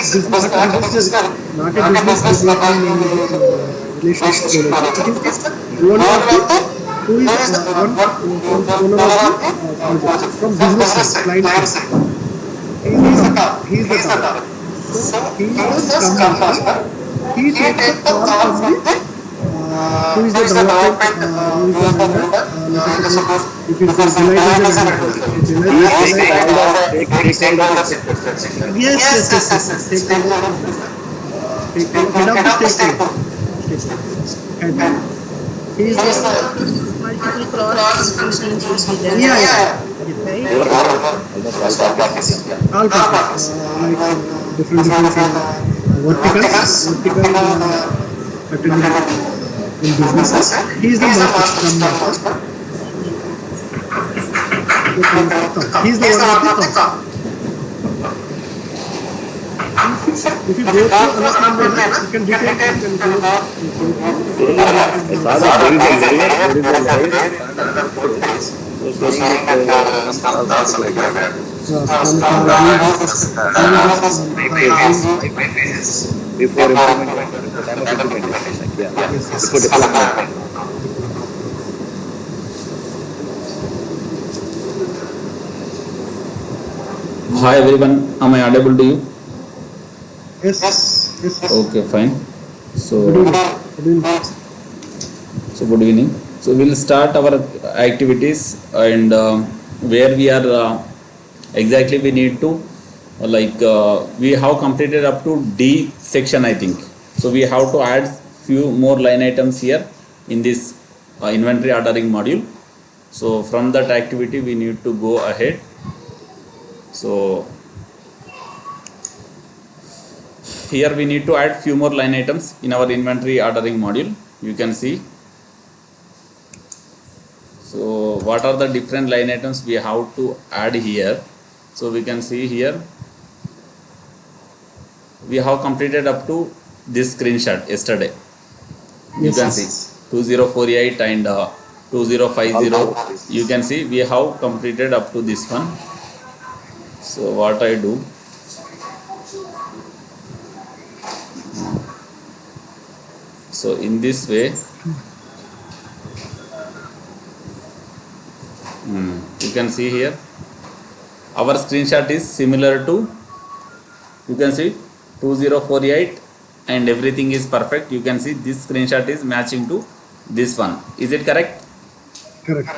This is not a business relating relationship related. It is the owner of the who is one from owner of the project from business side, client side. He is the top. He is the top. So he is the scrum master. He takes the call from the who is the development, who is the vendor. Let us suppose if it is Deloitte is the vendor. Okay, He is Deloitte. taking all the stakeholders inputs actually. Yes. Stakeholder is the stakeholder, head of the stakeholder. Head. He is the Multiple cross-functional teams would be there, right? They were almost all parties. Yeah. all parties like different vertical attending in businesses. He is the master, scrum master. He is the owner of the top. If you go to Anaplan Level, you can detail. You can go. I saw that there is a layer another code base. So showing that some also like that. Before implementation, the time of implementation. Yeah. Before deployment. Hi everyone, am I audible to you? Yes. Okay, fine. So good evening. So we'll start our activities and where we are exactly we need to we have completed up to D section, I think. So we have to add few more line items here in this inventory ordering module. So from that activity we need to go ahead. So here we need to add few more line items in our inventory ordering module. You can see. So what are the different line items we have to add here? So we can see here we have completed up to this screenshot yesterday. You can see 2048 and 2050. You can see we have completed up to this one. So what I do, so in this way you can see here our screenshot is similar to, you can see 2048 and everything is perfect. You can see this screenshot is matching to this one. Is it correct? Correct.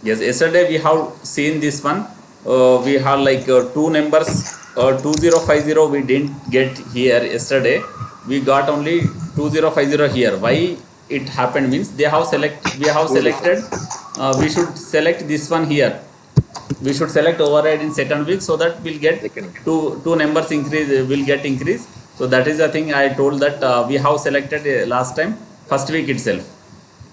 Yes, yesterday we have seen this one. We have like two numbers. 2050 we didn't get here yesterday. We got only 2050 here. Why it happened means we have selected. We should select this one here. We should select override in second week so that we'll get two numbers increase. Will get increase. So that is the thing I told that we have selected last time first week itself.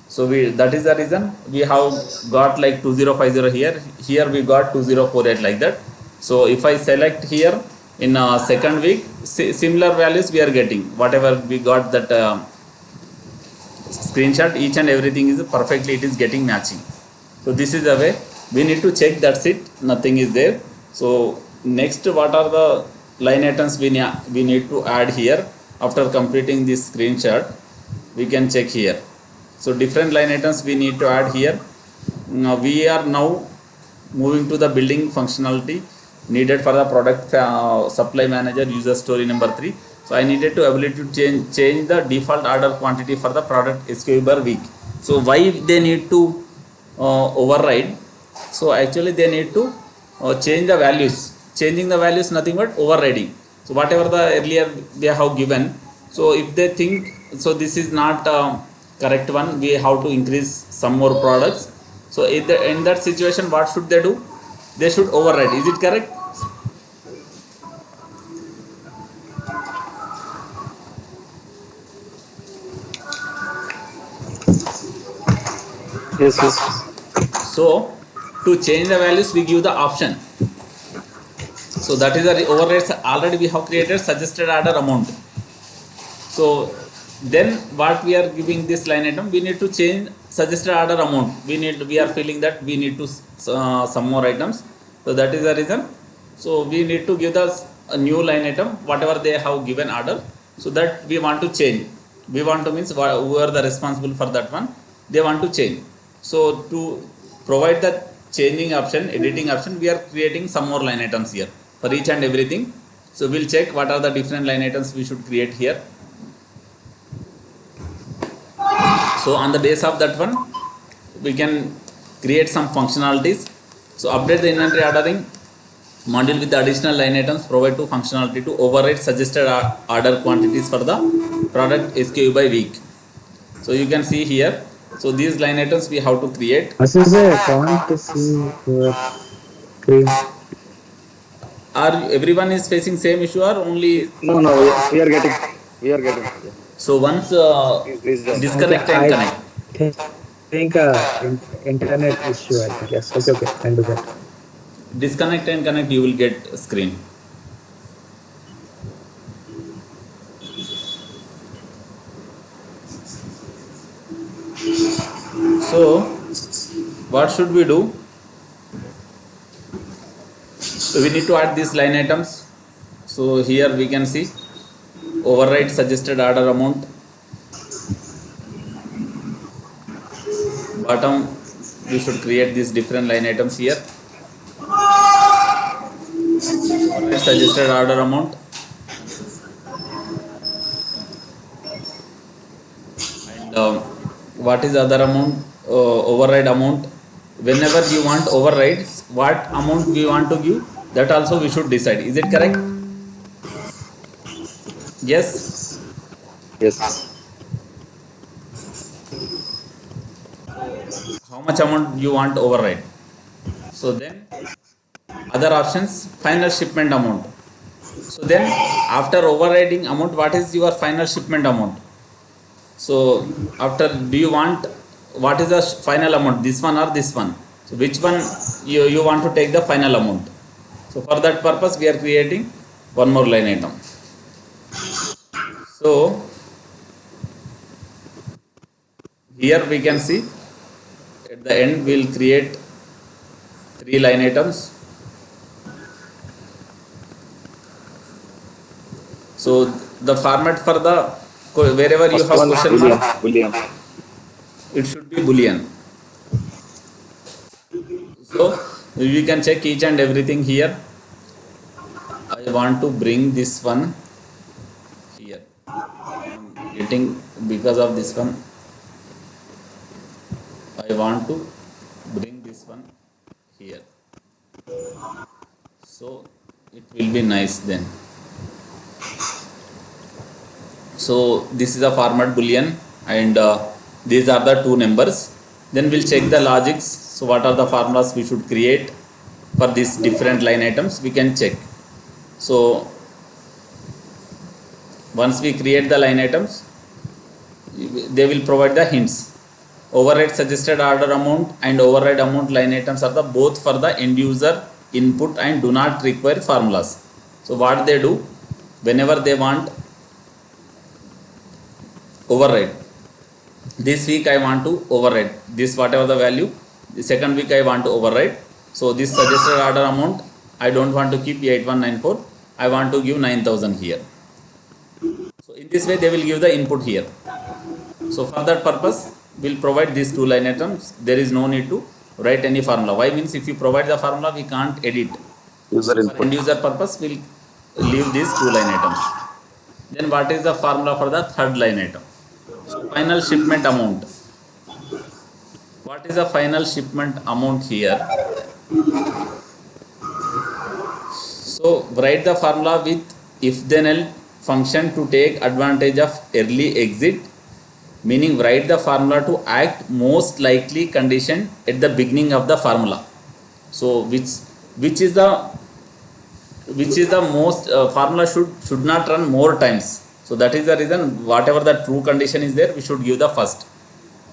So that is the reason we have got like 2050 here. Here we got 2048 like that. So if I select here in second week, similar values we are getting. Whatever we got that screenshot, each and everything is perfectly, it is getting matching. So this is the way we need to check. That's it. Nothing is there. So next, what are the line items we need to add here after completing this screenshot? We can check here. So different line items we need to add here. We are now moving to the building functionality needed for the product supply manager user story number 3. So I needed to ability to change the default order quantity for the product SKU per week. So why they need to override? So actually they need to change the values. Changing the values nothing but overriding. So whatever the earlier they have given. So if they think so this is not correct one, we have to increase some more products. So in that situation what should they do? They should override. Is it correct? Yes. So to change the values we give the option. So that is the overrides. Already we have created suggested order amount. So then what we are giving this line item, we need to change suggested order amount. We are feeling that we need to some more items. So that is the reason. So we need to give the a new line item, whatever they have given order, so that we want to change. We want to means who are the responsible for that one, they want to change. So to provide that changing option, editing option, we are creating some more line items here for each and everything. So we'll check what are the different line items we should create here. So on the base of that one, we can create some functionalities. So update the inventory ordering module with the additional line items, provide to functionality to override suggested order quantities for the product SKU by week. So you can see here, so these line items we have to create. Ashish, I can't see your screen. Are everyone is facing same issue or only? No, no, we are getting. We are getting. Yeah. So once Please join. Okay, disconnect and I connect. think internet issue, I think. Yes. Okay, okay. I'll do that. Disconnect and connect, you will get screen. So what should we do? So we need to add these line items. So here we can see override suggested order amount. Bottom we should create these different line items here. Override suggested order amount, and what is other amount? Override amount. Whenever you want overrides, what amount we want to give, that also we should decide. Is it correct? Yes. Yes. How much amount you want override? So then other options, final shipment amount. So then after overriding amount, what is your final shipment amount? So after, do you want, what is the final amount, this one or this one? So which one you want to take the final amount? So for that purpose we are creating one more line item. So here we can see at the end we will create 3 line items. So the format for the, wherever you First have one, question Boolean. mark, Boolean. it should be Boolean. So we can check each and everything here. I want to bring this one here. I am getting, because of this one, I want to bring this one here. So it will be nice then. So this is a format Boolean, and these are the 2 numbers. Then we'll check the logics. So what are the formulas we should create for these different line items, we can check. So once we create the line items, they will provide the hints. Override suggested order amount and override amount line items are the both for the end user input and do not require formulas. So what they do, whenever they want override, this week I want to override this whatever the value, the second week I want to override. So this suggested order amount, I don't want to keep 8194, I want to give 9000 here. So in this way they will give the input here. So for that purpose we'll provide these 2 line items. There is no need to write any formula. Why means if you provide the formula we can't edit. User So for input. end user purpose we'll leave these 2 line items. Then what is the formula for the third line item? So final shipment amount. What is the final shipment amount here? So write the formula with if then else function to take advantage of early exit, meaning write the formula to act most likely condition at the beginning of the formula. So which is the most formula should not run more times. So that is the reason whatever the true condition is there we should give the first.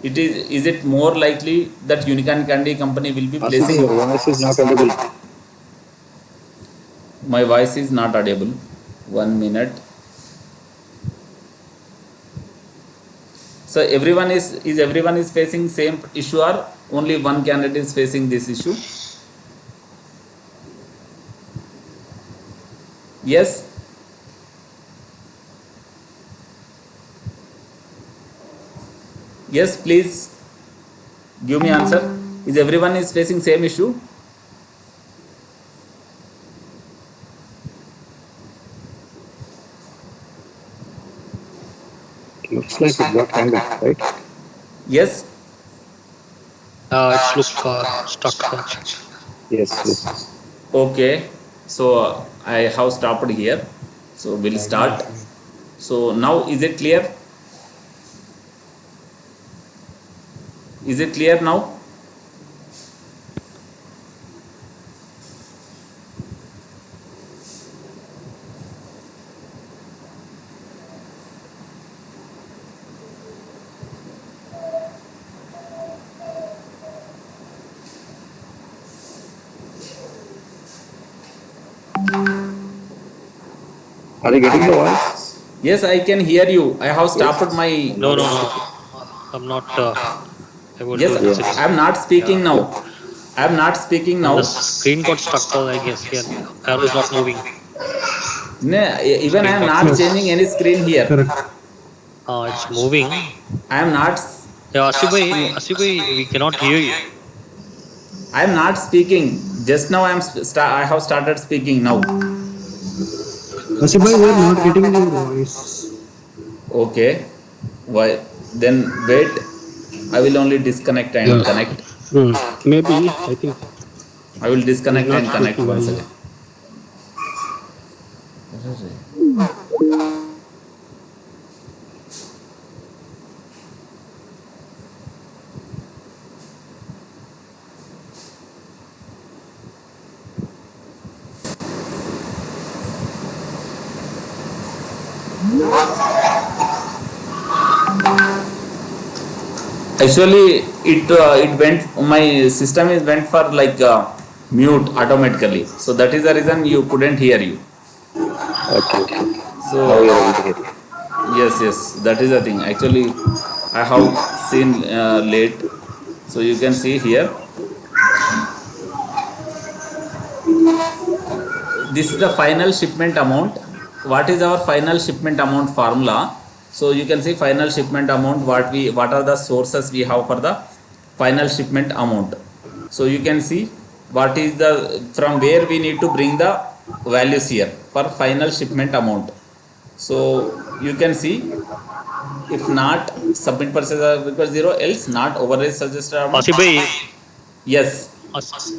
Is it more likely that Unicorn Candy Company will be Ashish, placing? your voice is not audible. My voice is not audible. 1 minute. So everyone is facing same issue or only one candidate is facing this issue? Yes. Yes, please give me answer. Is everyone is facing same issue? Looks like it got hanged up, right? Yes. It's look stuck actually. Yes, yes. Okay. So I have stopped here. So we'll start. So now is it clear? Is it clear now? Are you getting the voice? Yes, I can hear you. I have stopped Yes. my. No, no, Now it's no. okay. I'm not able Yes, to Yeah. listen. I am not Yeah, speaking now. I am not speaking and the now. screen got stuck. I guess. Yeah, arrow is not moving. No, even I Screen am got not stuck. Yes, changing any screen here. correct. It's moving. I am not. Yeah, Asibhai, we cannot hear you. I am not speaking. Just now I have started speaking now. Asibhai, we are not getting your voice. Okay. Why? Then wait. I will only disconnect and Yeah. connect. Maybe I think I will he's disconnect not and connect speaking once well. again. Actually, it went. My system is went for like mute automatically. So that is the reason you couldn't hear you. Okay, okay. Now So we are able to hear you. yes, yes, that is the thing. Actually, I have seen late. So you can see here. This is the final shipment amount. What is our final shipment amount formula? So you can see final shipment amount, what are the sources we have for the final shipment amount. So you can see what is the, from where we need to bring the values here for final shipment amount. So you can see, if not submit purchase order equals 0, else not override suggested amount. Asibhai, Yes. As-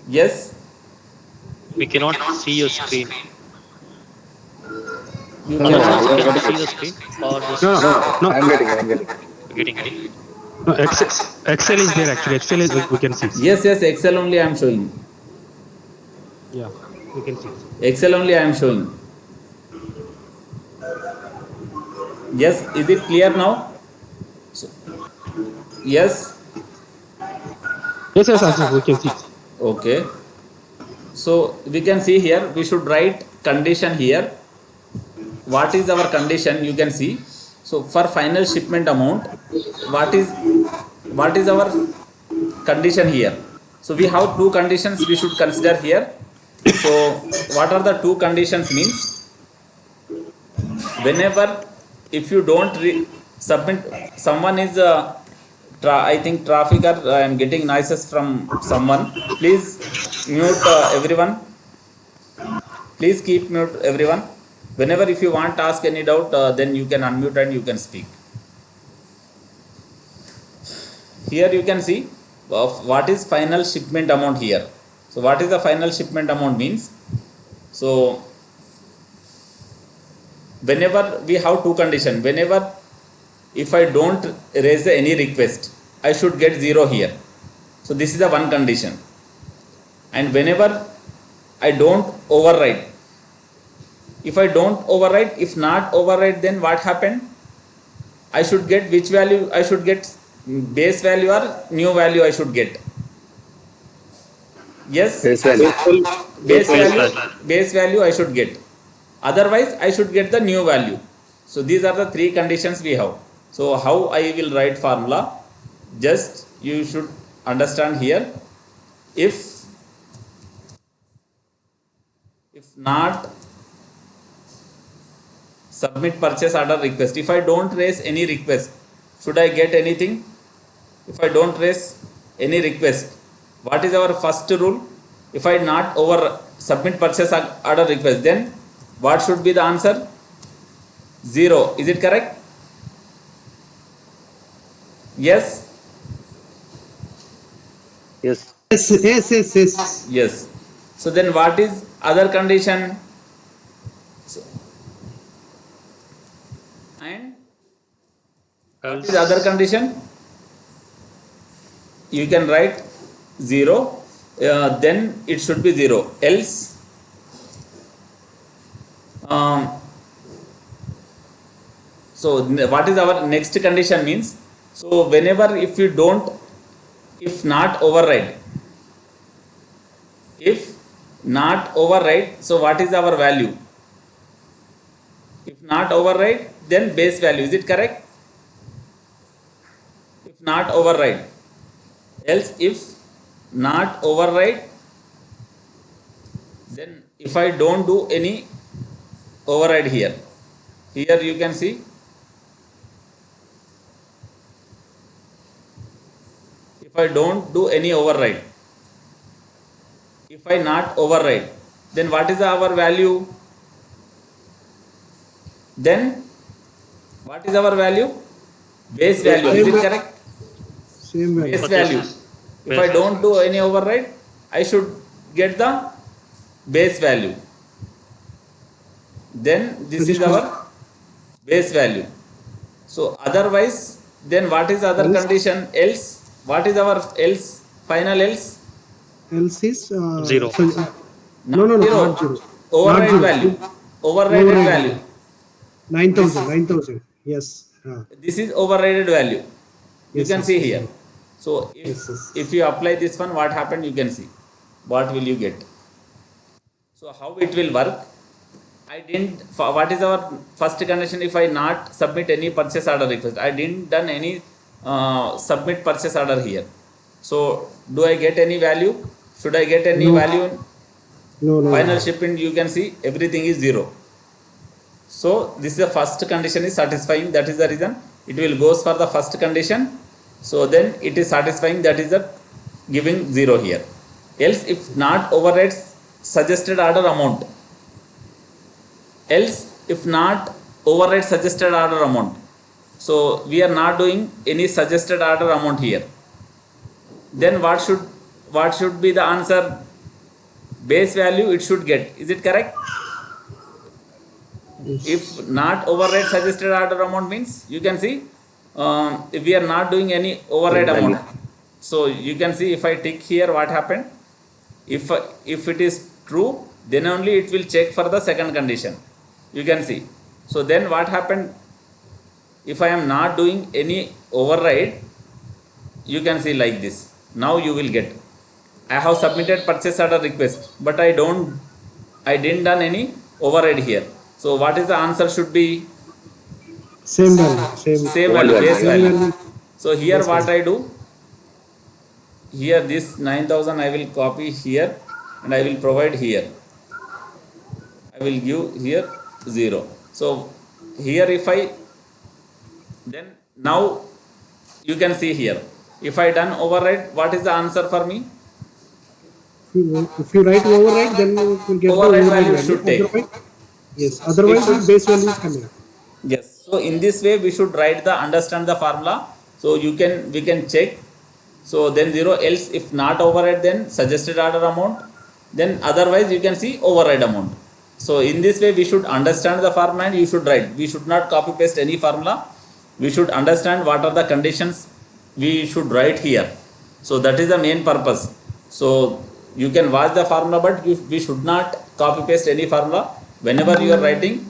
Yes. we cannot see your screen. You No, No, no, no, cannot. we Can are you getting see it. the screen or no, just no, No, no, no, I'm getting it. I'm getting it. getting it? no. Excel is there actually. Excel is we can see. Yes, yes, Excel only I am showing. Yeah, we can see. Excel only I am showing. Yes, is it clear now? So, yes, Yes, yes, also we can see. okay. So we can see here, we should write condition here. What is our condition? You can see. So for final shipment amount, what is our condition here? So we have two conditions we should consider here. So what are the two conditions means? Whenever, if you don't submit, someone is I think traffic, or I am getting noises from someone. Please mute everyone. Please keep mute everyone. Whenever, if you want to ask any doubt, then you can unmute and you can speak. Here you can see of what is final shipment amount here. So what is the final shipment amount means? So whenever we have two condition, whenever if I don't raise any request, I should get 0 here. So this is the one condition. And whenever I don't override, if I don't override, if not override, then what happened? I should get which value? I should get base value or new value I should get. Yes, Face value. base Base value, value. base value I should get. Otherwise I should get the new value. So these are the three conditions we have. So how I will write formula? Just you should understand here. If if not submit purchase order request, if I don't raise any request, should I get anything? If I don't raise any request, what is our first rule? If I not over submit purchase order request, then what should be the answer? 0. Is it correct? Yes. Yes. Yes. Yes. So then what is other condition? So, and what is other Else, condition? You can write 0, then it should be 0. Else, so what is our next condition means? So whenever if you don't, if not override, if not override, so what is our value? If not override, then base value. Is it correct? If not override. Else if not override, then if I don't do any override here, here you can see, if I don't do any override, if I not override, then what is our value? Then what is our value? Base value. Is it correct? Same value. Base value. If base I don't do any override, I should get the base value. Then this is our base value. So otherwise, then what is other Else? condition? Else, what is our else? Final else? Else is 0. no, Zero. not 0. Override Not 0. value. Overrided Override value. 9,000. Yes. This is overrided value. You Yes, can yes, see yes, here. yes. So Yes. if you apply this one, what happened? You can see. What will you get? So how it will work? I didn't. What is our first condition? If I not submit any purchase order request, I didn't done any submit purchase order here. So do I get any value? Should I get any No. value? No. Final shipment, you can see everything is 0. So this is the first condition is satisfying. That is the reason it will goes for the first condition. So then it is satisfying. That is the giving 0 here. Else if not overrides suggested order amount. Else if not override suggested order amount. So we are not doing any suggested order amount here. Then what should be the answer? Base value it should get. Is it correct? If not override suggested order amount means you can see if we are not doing any override Value. amount. So you can see if I tick here what happened. If it is true, then only it will check for the second condition. You can see. So then what happened? If I am not doing any override, you can see like this. Now you will get. I have submitted purchase order request, but I didn't done any override here. So what is the answer should be? Same value. Same value, base Same value. value. So here Base what value. I do? Here this 9,000 I will copy here and I will provide here. I will give here 0. So here if I then now you can see here. If I done override, what is the answer for me? If you write override, then you will get Override the override value value. should take. Otherwise, yes. Otherwise, the base value is coming. Yes. So in this way we should write the understand the formula. So we can check. So then 0 else if not override then suggested order amount. Then otherwise you can see override amount. So in this way we should understand the formula and you should write. We should not copy paste any formula. We should understand what are the conditions we should write here. So that is the main purpose. So you can watch the formula, but we should not copy paste any formula. Whenever you are writing,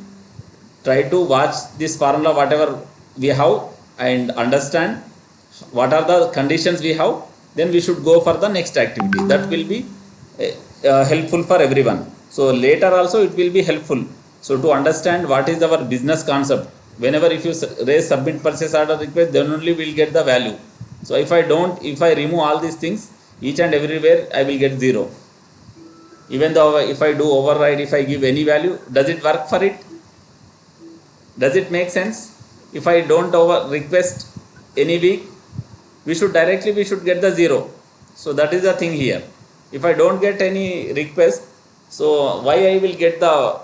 try to watch this formula whatever we have and understand what are the conditions we have. Then we should go for the next activity. That will be helpful for everyone. So later also it will be helpful. So to understand what is our business concept. Whenever if you raise submit purchase order request, then only we will get the value. So if I remove all these things, each and everywhere I will get 0. Even though if I do override, if I give any value, does it work for it? Does it make sense? If I don't over request any week, we should get the 0. So that is the thing here. If I don't get any request, so why I will get the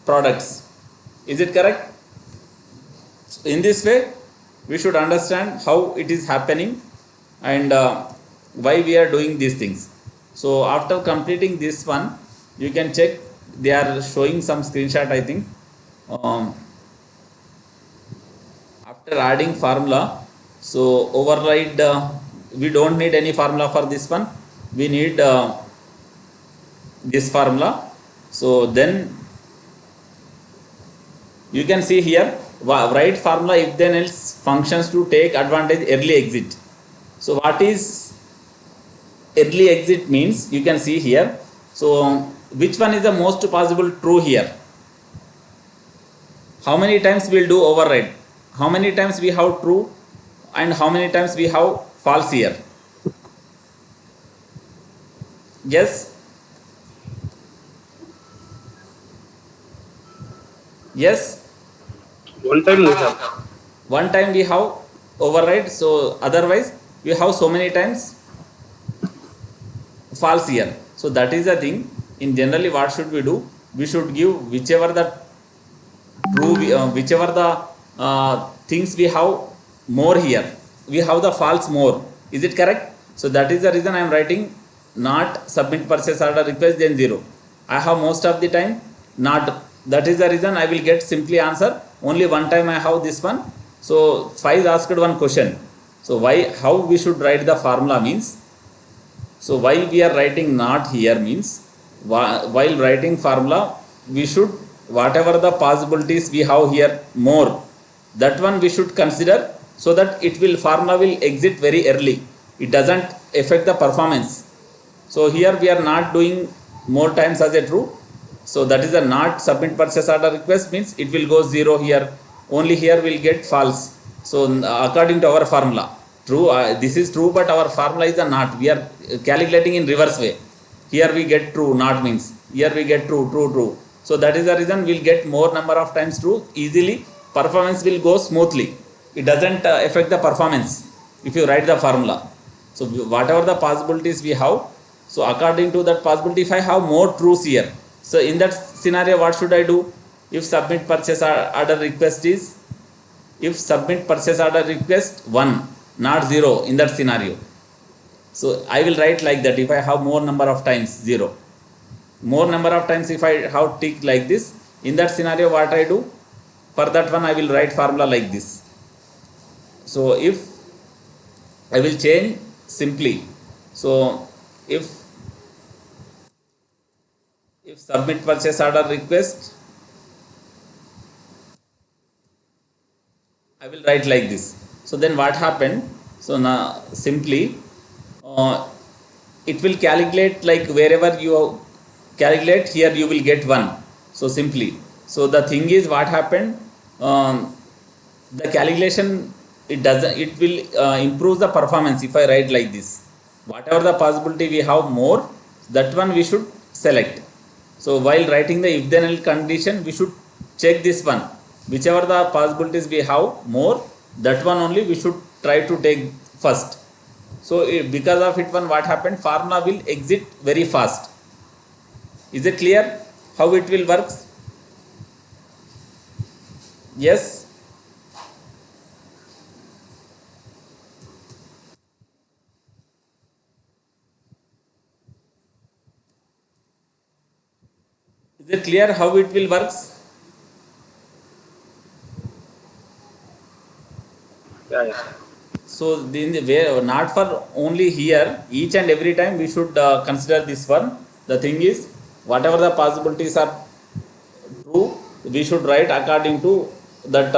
products? Is it correct? In this way we should understand how it is happening and why we are doing these things. So after completing this one, you can check, they are showing some screenshot, I think. After adding formula, so override, we don't need any formula for this one, we need this formula. So then you can see here, write formula if then else functions to take advantage early exit. So what is early exit means, you can see here. So which one is the most possible true here? How many times we'll do override? How many times we have true and how many times we have false here? Yes? Yes? One time we have. One time we have override, so otherwise we have so many times false here. So that is the thing. In generally, what should we do? We should give whichever the true, whichever the things we have more here, we have the false more. Is it correct? So that is the reason I am writing not submit purchase order request then 0. I have most of the time not. That is the reason I will get simply answer. Only one time I have this one. So Faiz asked one question. So why, how we should write the formula means, so why we are writing not here means, while writing formula we should, whatever the possibilities we have here more, that one we should consider, so that it will, formula will exit very early, it doesn't affect the performance. So here we are not doing more times as a true. So that is a not submit purchase order request means it will go 0 here, only here will get false. So according to our formula, true, this is true, but our formula is a not, we are calculating in reverse way. Here we get true, not means here we get true, true, true. So that is the reason we'll get more number of times true easily, performance will go smoothly, it doesn't affect the performance if you write the formula. So whatever the possibilities we have, so according to that possibility, if I have more truths here, so in that scenario what should I do? If submit purchase order request is, if submit purchase order request 1 not 0 in that scenario, so I will write like that. If I have more number of times 0, more number of times if I have tick like this, in that scenario what I do, for that one I will write formula like this. So if I will change simply, so if submit purchase order request, I will write like this. So then what happened? So now simply it will calculate, like wherever you calculate here you will get 1. So simply, so the thing is what happened, the calculation, it will improve the performance if I write like this. Whatever the possibility we have more, that one we should select. So while writing the if then else condition, we should check this one, whichever the possibilities we have more, that one only we should try to take first. So because of it one, what happened, formula will exit very fast. Is it clear how it will work? Yes? Is it clear how it will work? Yeah. So in the way, not for only here, each and every time we should consider this one. The thing is, whatever the possibilities are true, we should write according to that,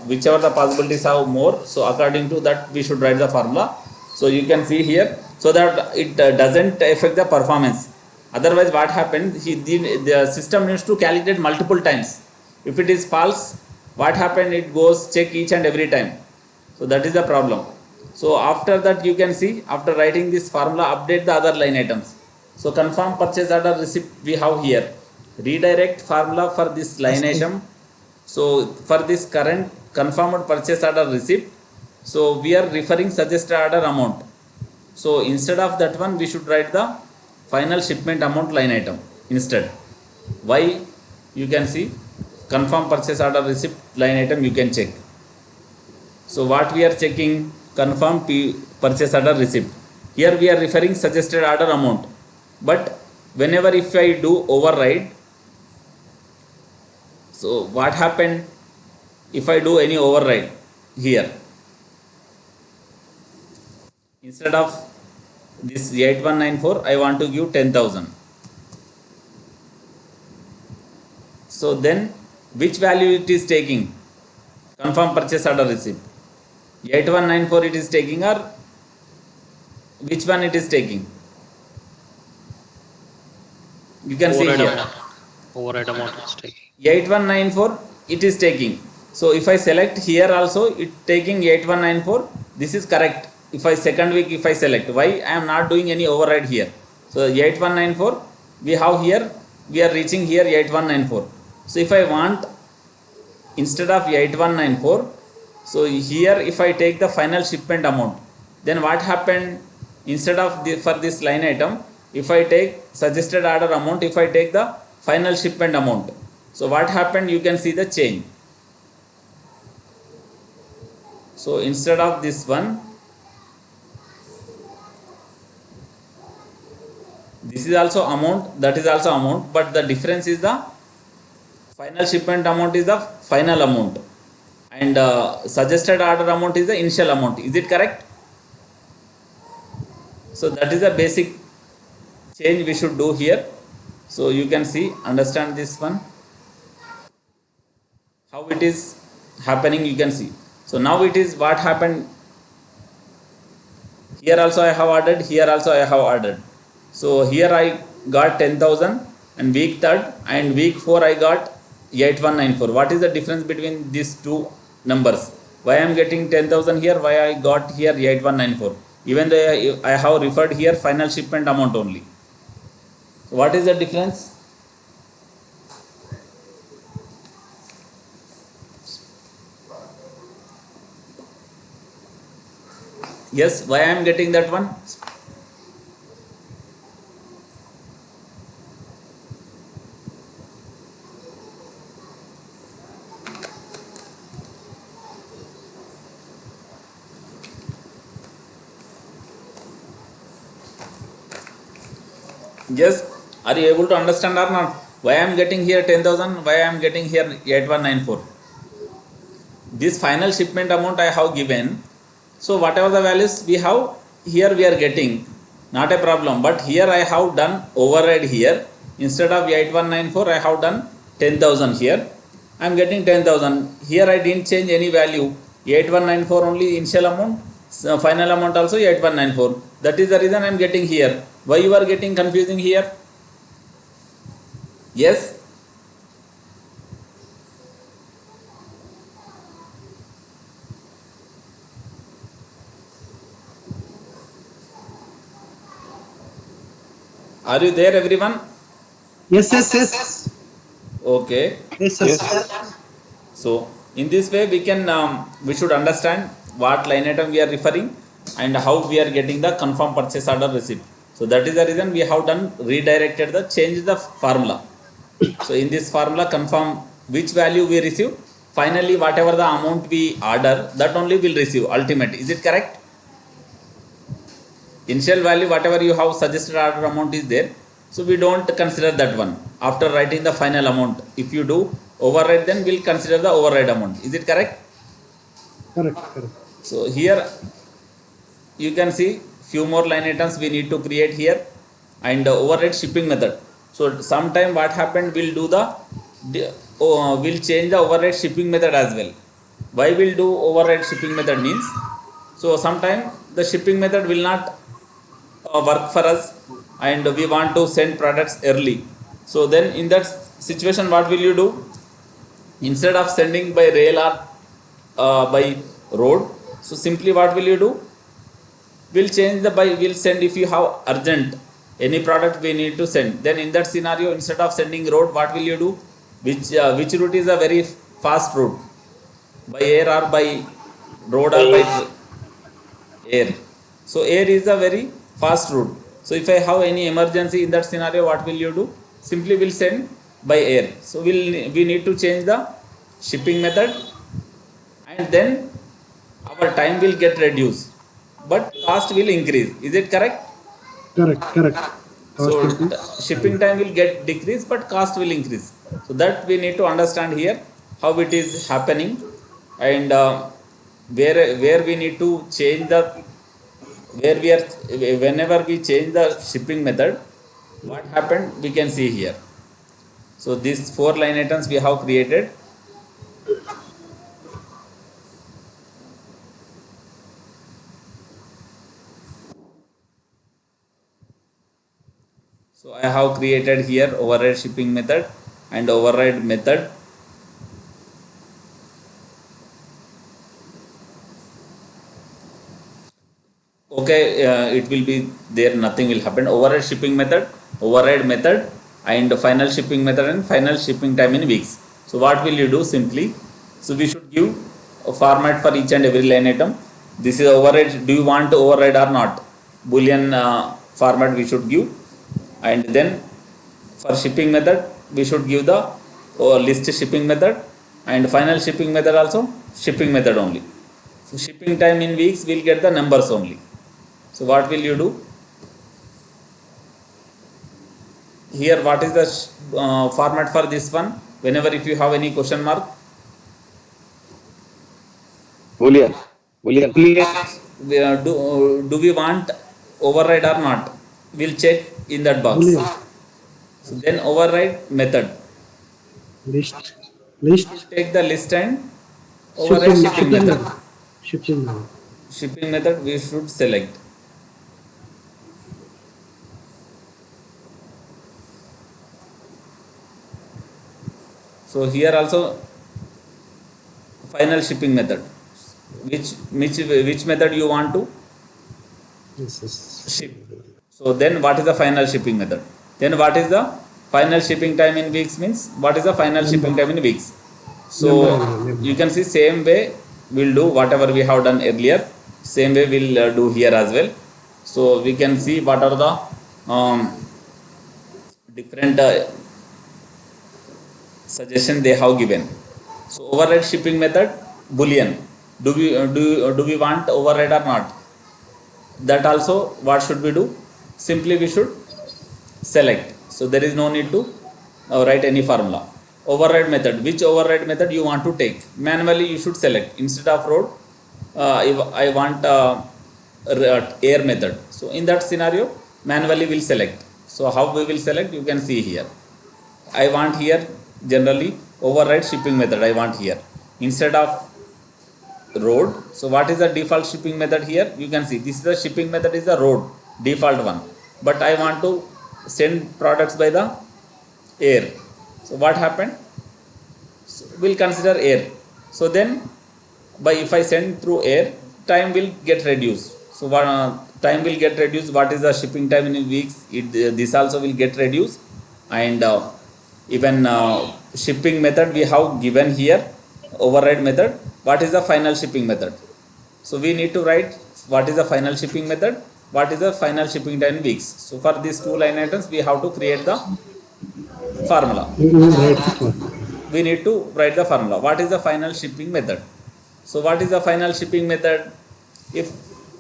whichever the possibilities have more, so according to that we should write the formula. So you can see here, so that it doesn't affect the performance. Otherwise what happens, the system needs to calculate multiple times. If it is false, what happened, it goes check each and every time. So that is the problem. So after that you can see, after writing this formula, update the other line items. So confirm purchase order receipt we have here. Redirect formula for this line item. So for this current confirmed purchase order receipt, so we are referring suggested order amount. So instead of that one, we should write the final shipment amount line item instead. Why? You can see confirm purchase order receipt line item you can check. So what we are checking? Confirm purchase order receipt. Here we are referring suggested order amount. But whenever if I do override, so what happened if I do any override here? Instead of this 8194, I want to give 10,000. So then which value it is taking? Confirm purchase order receipt. 8194 it is taking, or which one it is taking? You can see Override here. amount. Override amount is taking. 8194 it is taking. So if I select here also, it taking 8194. This is correct. If I second week, if I select, why I am not doing any override here? So 8194 we have here, we are reaching here 8194. So if I want instead of 8194, so here if I take the final shipment amount, then what happened? Instead of for this line item, if I take suggested order amount, if I take the final shipment amount, so what happened? You can see the change. So instead of this one, this is also amount, that is also amount, but the difference is the final shipment amount is the final amount, and suggested order amount is the initial amount. Is it correct? So that is a basic change we should do here. So you can see, understand this one, how it is happening, you can see. So now it is what happened. Here also I have ordered, here also I have ordered. So here I got 10,000, and week 3rd and week 4 I got 8194. What is the difference between these two numbers? Why I am getting 10,000 here, why I got here 8194? Even though I have referred here final shipment amount only. So what is the difference? Yes, why I am getting that one? Yes, are you able to understand or not? Why I am getting here 10,000, why I am getting here 8194? This final shipment amount I have given. So whatever the values we have here, we are getting, not a problem. But here I have done override here. Instead of 8194, I have done 10,000 here. I am getting 10,000. Here I didn't change any value. 8194 only initial amount, final amount also 8194. That is the reason I am getting here. Why you are getting confusing here? Yes. Are you there, everyone? Yes, yes, yes. Okay. Yes, sir. So in this way we can we should understand what line item we are referring and how we are getting the confirm purchase order receipt. So that is the reason we have done redirected the change the formula. So in this formula, confirm which value we receive. Finally, whatever the amount we order, that only will receive ultimate. Is it correct? Initial value, whatever you have suggested order amount is there. So we don't consider that one. After writing the final amount, if you do override, then we'll consider the override amount. Is it correct? Correct, correct. So here you can see few more line items we need to create here, and override shipping method. So sometime what happened, we'll do the we'll change the override shipping method as well. Why we'll do override shipping method means, so sometime the shipping method will not work for us and we want to send products early. So then in that situation, what will you do? Instead of sending by rail or by road, so simply what will you do? We'll change the by, we'll send if you have urgent any product we need to send. Then in that scenario, instead of sending road, what will you do? Which route is a very fast route? By air or by road or by air? So air is a very fast route. So if I have any emergency in that scenario, what will you do? Simply will send by air. So we need to change the shipping method, and then our time will get reduced, but cost will increase. Is it correct? Correct. So Cost increase. shipping time will get decreased, but cost will increase. So that we need to understand here how it is happening, and where we need to change the, where we are, whenever we change the shipping method, what happened we can see here. So these 4 line items we have created. So I have created here override shipping method and override method. Okay, it will be there, nothing will happen. Override shipping method, override method, and final shipping method, and final shipping time in weeks. So what will you do? Simply, so we should give a format for each and every line item. This is override. Do you want to override or not? Boolean format we should give. And then for shipping method we should give the list shipping method, and final shipping method also shipping method only. So shipping time in weeks will get the numbers only. So what will you do? Here what is the format for this one? Whenever if you have any question mark, Boolean. Boolean. do we want override or not? We'll check in that box. Boolean. So then override method, List. take the list and override shipping method. Shipping method. Shipping method we should select. So here also final shipping method, which method you want to Yes. ship. So then what is the final shipping method? Then what is the final shipping time in weeks means what is the final shipping time in weeks? So Number. you can see same way we'll do whatever we have done earlier, same way we'll do here as well. So we can see what are the different suggestion they have given. So override shipping method, boolean. Do we want override or not? That also what should we do? Simply we should select. So there is no need to write any formula. Override method, which override method you want to take? Manually you should select. Instead of road, if I want air method. So in that scenario manually we'll select. So how we will select, you can see here. I want here generally override shipping method I want here instead of road. So what is the default shipping method here? You can see this is the shipping method is the road default one, but I want to send products by the air. So what happened? So we'll consider air. So then by if I send through air, time will get reduced. So what time will get reduced? What is the shipping time in weeks? This also will get reduced, and even shipping method we have given here override method. What is the final shipping method? So we need to write what is the final shipping method, what is the final shipping time in weeks. So for these 2 line items we have to create the formula. We need to write the formula. What is the final shipping method? So what is the final shipping method? If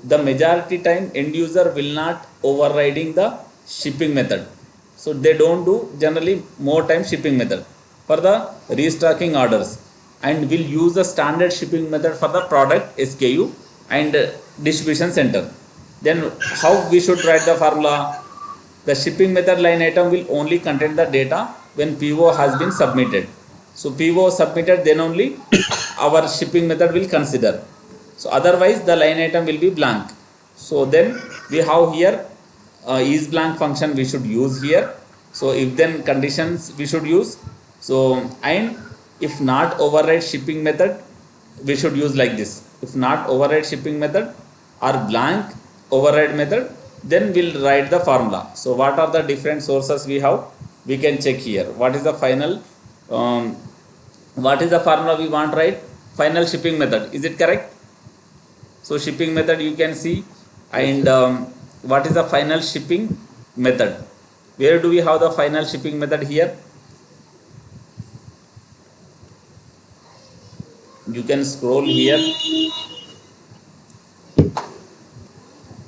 the majority time end user will not overriding the shipping method, so they don't do generally more time shipping method for the restocking orders, and will use the standard shipping method for the product SKU and distribution center. Then how we should write the formula? The shipping method line item will only contain the data when PO has been submitted. So PO submitted, then only our shipping method will consider. So otherwise the line item will be blank. So then we have here is blank function we should use here. So if then conditions we should use. So and if not override shipping method we should use like this. If not override shipping method or blank override method, then we'll write the formula. So what are the different sources we have? We can check here. What is the final what is the formula we want, right? Final shipping method, is it correct? So shipping method you can see, Yes, and sir. what is the final shipping method? Where do we have the final shipping method here? You can scroll here.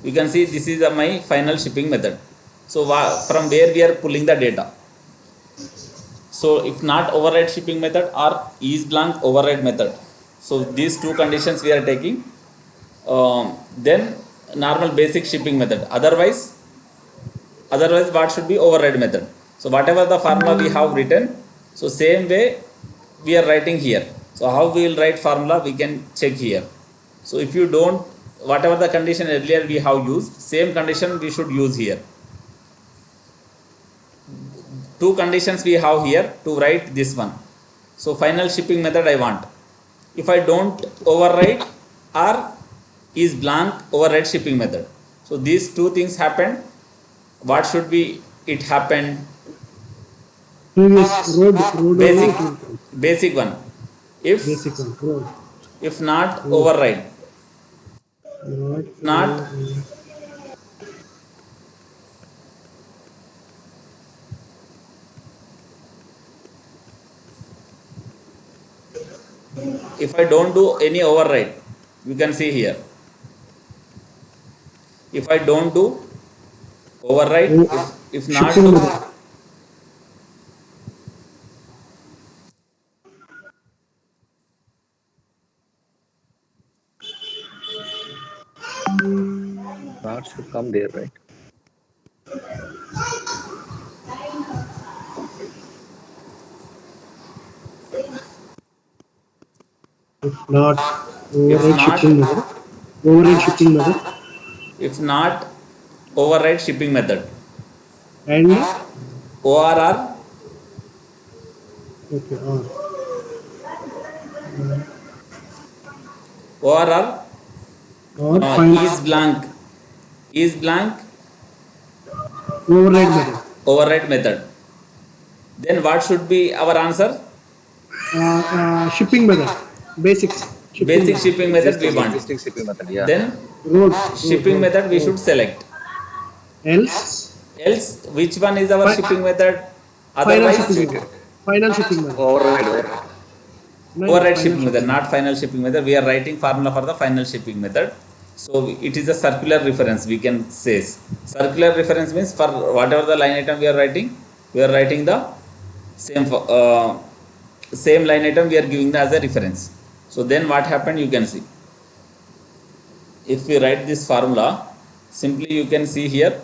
You can see this is my final shipping method. So from where we are pulling the data? So if not override shipping method or is blank override method. So these two conditions we are taking. Then normal basic shipping method. Otherwise what should be override method? So whatever the formula we have written, so same way we are writing here. So how we will write formula, we can check here. So if you don't, whatever the condition earlier we have used, same condition we should use here. Two conditions we have here to write this one. So final shipping method I want. If I don't override or is blank override shipping method. So these two things happen. What should be it happen? Previous road only Basic it will come. basic one. If Basic one, road. if not Road. override. Not If not, if I don't do any override, you can see here. If I don't do override, if not shipping do, method. Not should come there, right? If not if override not, shipping method. Override shipping method. if not override shipping method. And ORR okay, ORR or final is blank, is blank override method. override method. Then what should be our answer? Shipping method. Basics. Shipping Basic method. shipping method we want. Existing shipping method. Yeah. Then shipping Road, method we road. should select. Else, Else which one is our fi- shipping method? final Otherwise shipping method. Final shipping method. Override. Override. No, override final shipping method, shipping method. not final shipping method. We are writing formula for the final shipping method. So it is a circular reference, we can say. Circular reference means for whatever the line item we are writing, we are writing the same line item we are giving as a reference. So then what happened, you can see. If we write this formula, simply you can see here,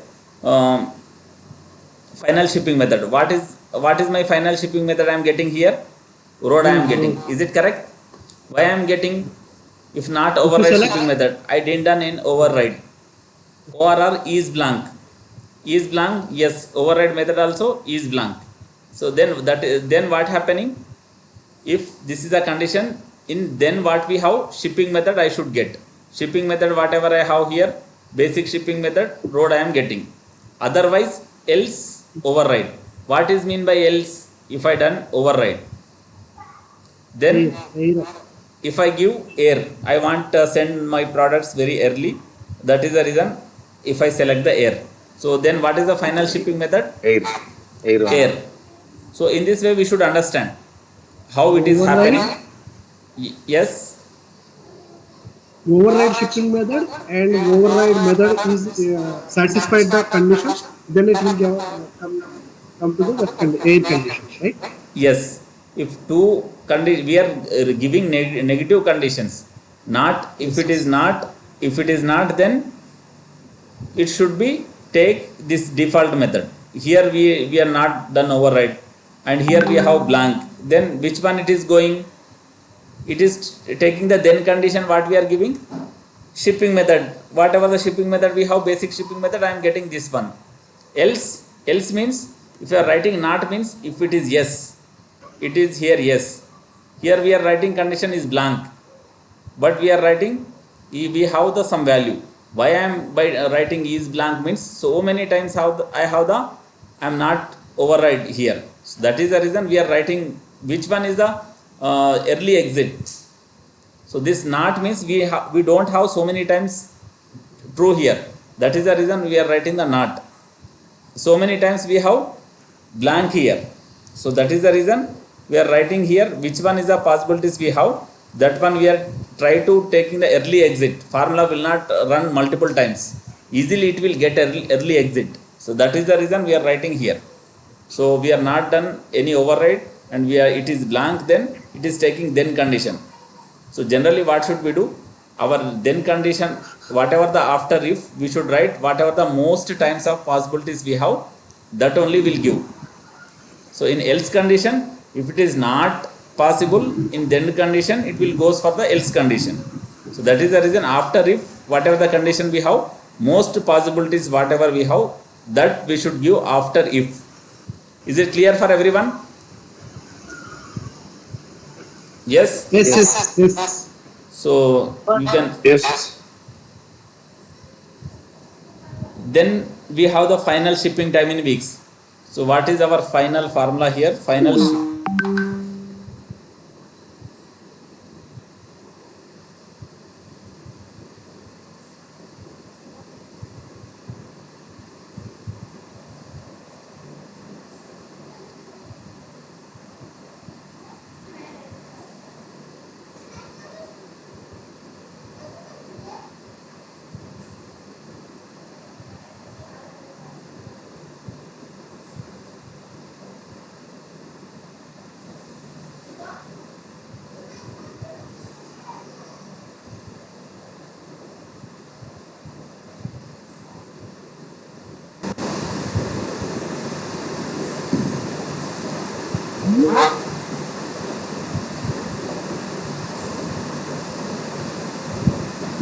final shipping method. What is my final shipping method I am getting here? Road I am getting. Is it correct? Why I am getting? If not If you override select, shipping method, I didn't done in override. ORR is blank. Is blank, yes. Override method also is blank. So then what happening? If this is a condition, in then what we have, shipping method I should get. Shipping method whatever I have here, basic shipping method, road I am getting. Otherwise else override. What is mean by else? If I done override, then air. if I give air, I want to send my products very early. That is the reason if I select the air. So then what is the final shipping method? Air. Air. Only. Air. So in this way we should understand how it is Override. happening. Yes. Override shipping method and override method is satisfied the conditions, then it will come to the air conditions, right? Yes. If we are giving negative conditions. Not if Yes. it is not. If it is not, then it should be take this default method. Here we are not done override, and here we have blank. Then which one it is going? It is taking the then condition what we are giving, shipping method. Whatever the shipping method we have, basic shipping method, I am getting this one. Else means if you are writing not means if it is yes, it is here yes. Here we are writing condition is blank, but we are writing we have the some value. Why I am by writing is blank means so many times I have the I am not override here. So that is the reason we are writing which one is the early exit. So this not means we don't have so many times true here. That is the reason we are writing the not. So many times we have blank here. So that is the reason we are writing here which one is the possibilities we have. That one we are try to taking the early exit. Formula will not run multiple times. Easily it will get early exit. So that is the reason we are writing here. So we are not done any override and it is blank, then it is taking then condition. So generally what should we do? Our then condition, whatever the after if, we should write whatever the most times of possibilities we have, that only will give. So in else condition, if it is not possible, in then condition, it will goes for the else condition. So that is the reason after if, whatever the condition we have, most possibilities whatever we have, that we should give after if. Is it clear for everyone? Yes? Yes. So you can, Yes. then we have the final shipping time in weeks. So what is our final formula here?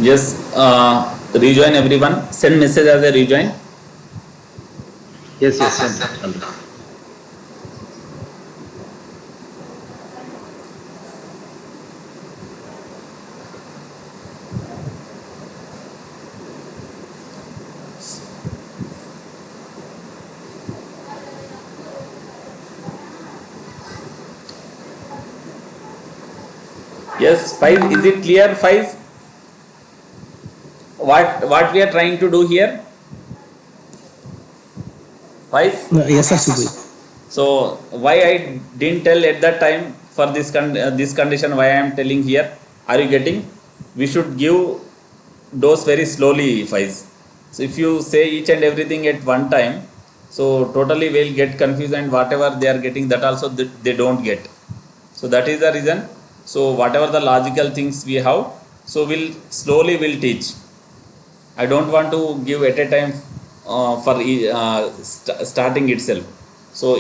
Yes, rejoin everyone. Send message as a rejoin. Yes. Send. Yes, Faiz, is it clear, Faiz? What we are trying to do here? Faiz? Yes, Ashwin. So why I didn't tell at that time for this condition, why I am telling here? Are you getting? We should give dose very slowly, Faiz. So if you say each and everything at one time, so totally will get confused, and whatever they are getting, that also they don't get. So that is the reason. So whatever the logical things we have, so we'll slowly will teach. I don't want to give at a time for starting itself. So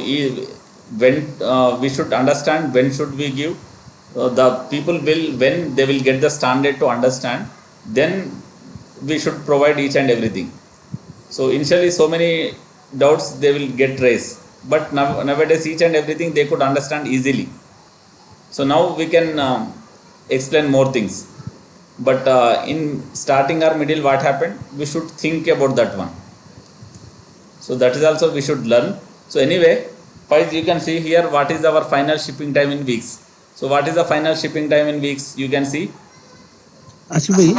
when we should understand when should we give, the people will, when they will get the standard to understand, then we should provide each and everything. So initially so many doubts they will get raised, but nowadays each and everything they could understand easily. So now we can explain more things, but in starting or middle what happened, we should think about that one. So that is also we should learn. So anyway, first you can see here what is our final shipping time in weeks. So what is the final shipping time in weeks? You can see. Ashwin,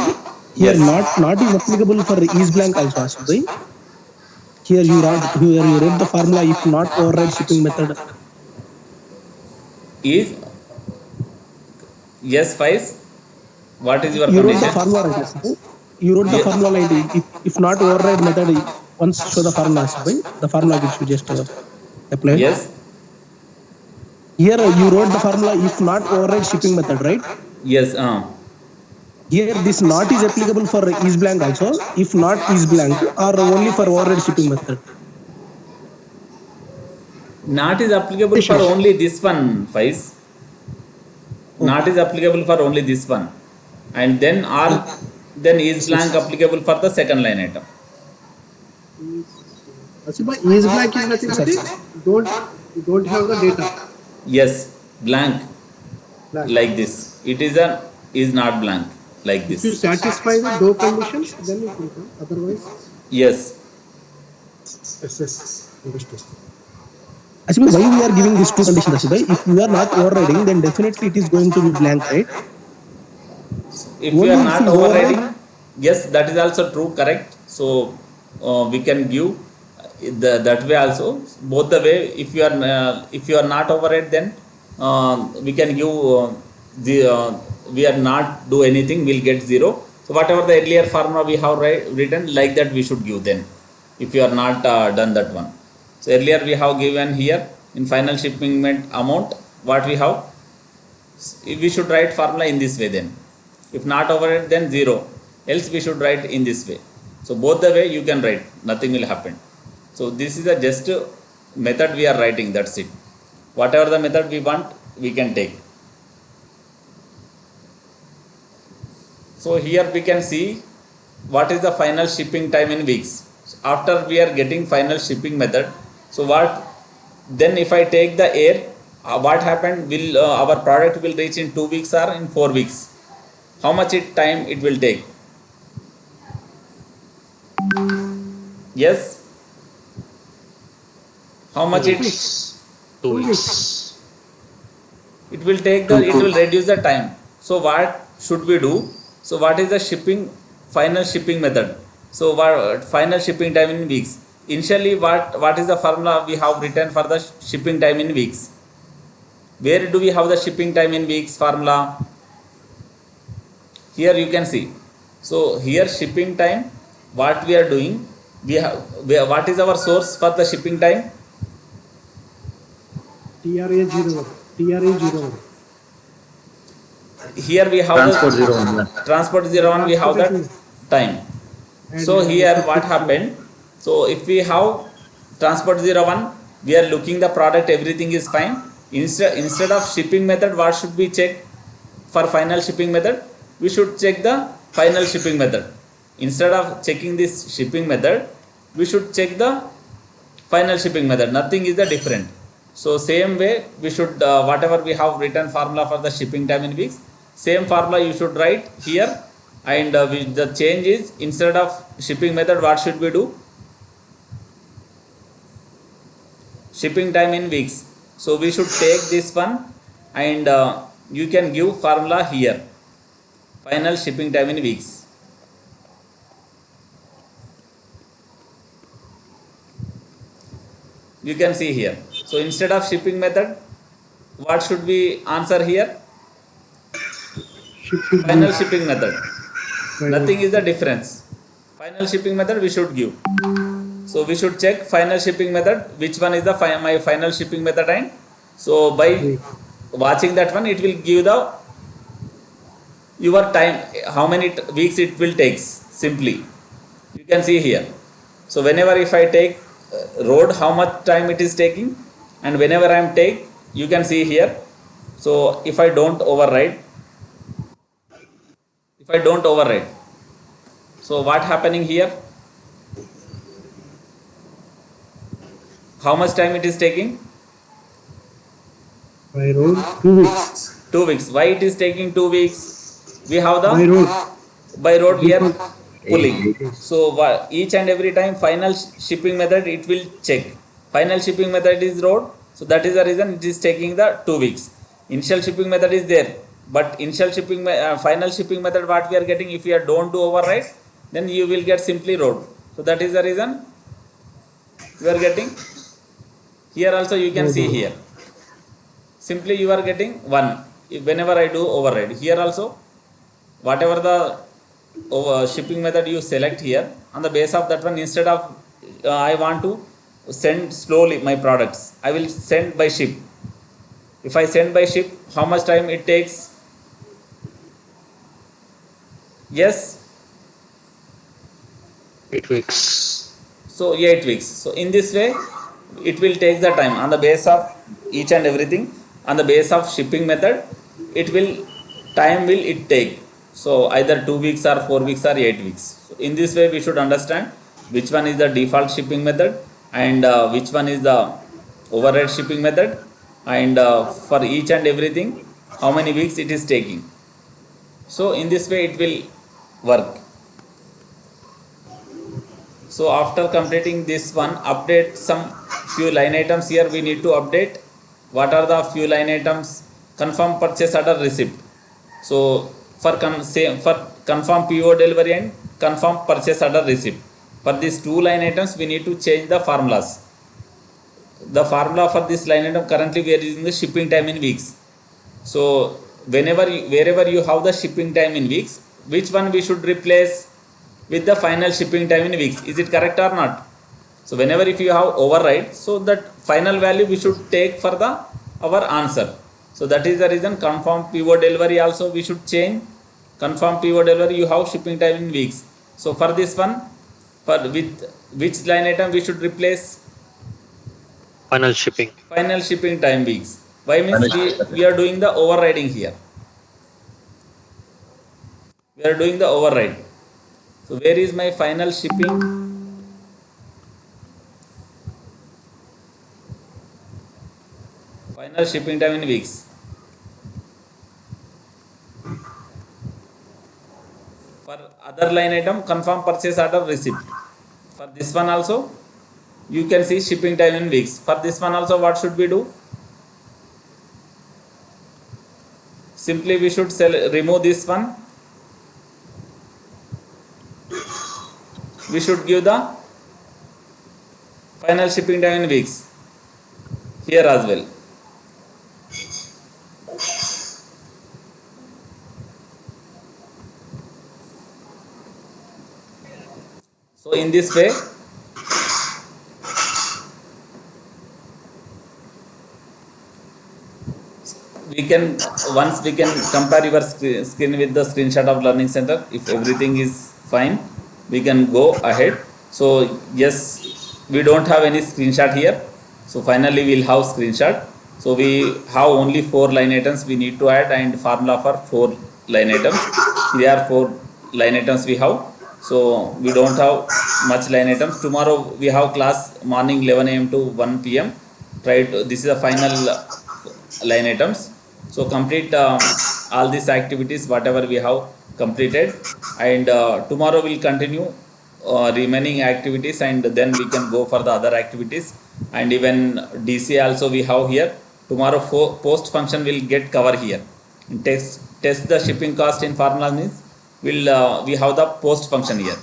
here Yes. not is applicable for is blank also, Ashwin. Here you wrote the formula if not override shipping method. Is yes, Faiz. What is your You wrote the condition? formula right, Ashwin. You wrote the formula line. If not override method, once show the formula, Ashwin. The formula which you just applied. Yes. Here you wrote the formula if not override shipping method, right? Yes. Here this not is applicable for is blank also. If not is blank or only for override shipping method. Not is applicable for only this one, Faiz. Not is applicable for only this one, and then then is blank applicable for the second line item. Is blank is nothing but don't have the data. Yes, blank. Blank. Like this, it is is not blank like If this. you satisfy the though conditions, then it will come. Otherwise, Yes, yes, yes, understood. Ashibai, why we are giving these two conditions, Ashibai? If we are not overriding, then definitely it is going to be blank, right? if we Only are if not we overriding, override, yes, that is also true, correct. So we can give that way also, both the way. If you are not override, then we can give the we are not do anything, we'll get 0. So whatever the earlier formula we have written, like that we should give then, if you are not done that one. So earlier we have given here in final shipment amount, what we have, we should write formula in this way then. If not over it, then 0, else we should write in this way. So both the way you can write, nothing will happen. So this is a just method we are writing, that's it. Whatever the method we want, we can take. So here we can see what is the final shipping time in weeks. So after we are getting final shipping method, so what then, if I take the air, what happened, will our product will reach in 2 weeks or in 4 weeks? How much time it will take? Yes, how much 2 it weeks. 2 2 weeks. weeks. it will take, the it will reduce the time. So what should we do? So what is the shipping final shipping method? So what final shipping time in weeks? Initially, what is the formula we have written for the shipping time in weeks? Where do we have the shipping time in weeks formula? Here you can see. So here shipping time, what we are doing, what is our source for the shipping time? TRA 01. TRA 01. Here we have the Transport 01. Yeah. transport 01, we have that Transportation time. and So here what effective time. happened, so if we have transport 01, we are looking the product, everything is fine. Instead of shipping method, what should we check? For final shipping method, we should check the final shipping method. Instead of checking this shipping method, we should check the final shipping method. Nothing is the different. So same way we should whatever we have written formula for the shipping time in weeks, same formula you should write here. And the change is, instead of shipping method, what should we do? Shipping time in weeks. So we should take this one, and you can give formula here, final shipping time in weeks. You can see here. So instead of shipping method, what should we answer here? Final Shipping shipping method. Nothing is the difference. Final shipping method we should give. So we should check final shipping method, which one is the my final shipping method. And so by week. watching that one, it will give the your time, how many weeks it will take. Simply you can see here. So whenever if I take road, how much time it is taking, and whenever I am take, you can see here. So if I don't override, so what happening here, how much time it is taking? By road, 2 weeks. 2 weeks. Why it is taking 2 weeks? We have the By road, by road we are default. pulling. Yes. So each and every time final shipping method it will check. Final shipping method is road, so that is the reason it is taking the 2 weeks. Initial shipping method is there, but initial shipping final shipping method what we are getting, if we are don't do override, then you will get simply road. So that is the reason you are getting. Here also you can Road see only. here, simply you are getting 1 whenever I do override. Here also, whatever the shipping method you select here, on the base of that one, instead of I want to send slowly my products, I will send by ship. If I send by ship, how much time it takes? Yes, 8 weeks. so 8 weeks. So in this way it will take the time on the base of each and everything. On the base of shipping method, it will time will it take. So either 2 weeks or 4 weeks or 8 weeks. So in this way we should understand which one is the default shipping method, and which one is the override shipping method, and for each and everything how many weeks it is taking. So in this way it will work. So after completing this one, update some few line items here we need to update. What are the few line items? Confirm purchase order receipt. So for confirm PO delivery and confirm purchase order receipt. For these two line items we need to change the formulas. The formula for this line item currently we are using the shipping time in weeks. So wherever you have the shipping time in weeks, which one we should replace with the final shipping time in weeks? Is it correct or not? So whenever if you have override, so that final value we should take for the our answer. So that is the reason confirm PO delivery also we should change. Confirm PO delivery you have shipping time in weeks. So for this one, for with which line item we should replace? Final shipping. Final shipping time weeks. Why means we are doing the overriding here. We are doing the override. So where is my final shipping? Final shipping time in weeks. For other line item, confirm purchase order receipt. For this one also, you can see shipping time in weeks. For this one also, what should we do? Simply we should remove this one. We should give the final shipping time in weeks here as well. So in this way, we can once we can compare your screen with the screenshot of learning center. If everything is fine, we can go ahead. So yes, we don't have any screenshot here, so finally we'll have screenshot. So we have only 4 line items we need to add and formula for 4 line items. Here are 4 line items we have, so we don't have much line items. Tomorrow we have class morning 11 a.m. to 1 p.m. Try to, this is the final line items. So complete all these activities whatever we have completed, and tomorrow we'll continue remaining activities, and then we can go for the other activities. And even DC also we have here. Tomorrow post function will get cover here. Test the shipping cost in formula means we have the post function here.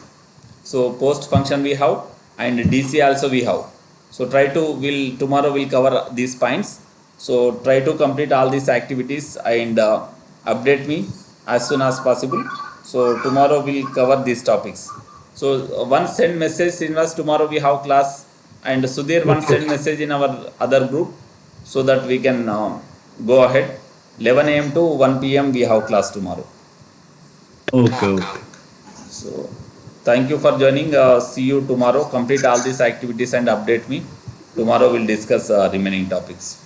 So post function we have, and DC also we have. So try to tomorrow we'll cover these points. So try to complete all these activities and update me as soon as possible. So tomorrow we'll cover these topics. So one send message Srinivas, tomorrow we have class, and Sudhir one send message in our other group so that we can go ahead. 11 a.m. to 1 p.m. we have class tomorrow. Okay. So thank you for joining. See you tomorrow. Complete all these activities and update me. Tomorrow we'll discuss remaining topics.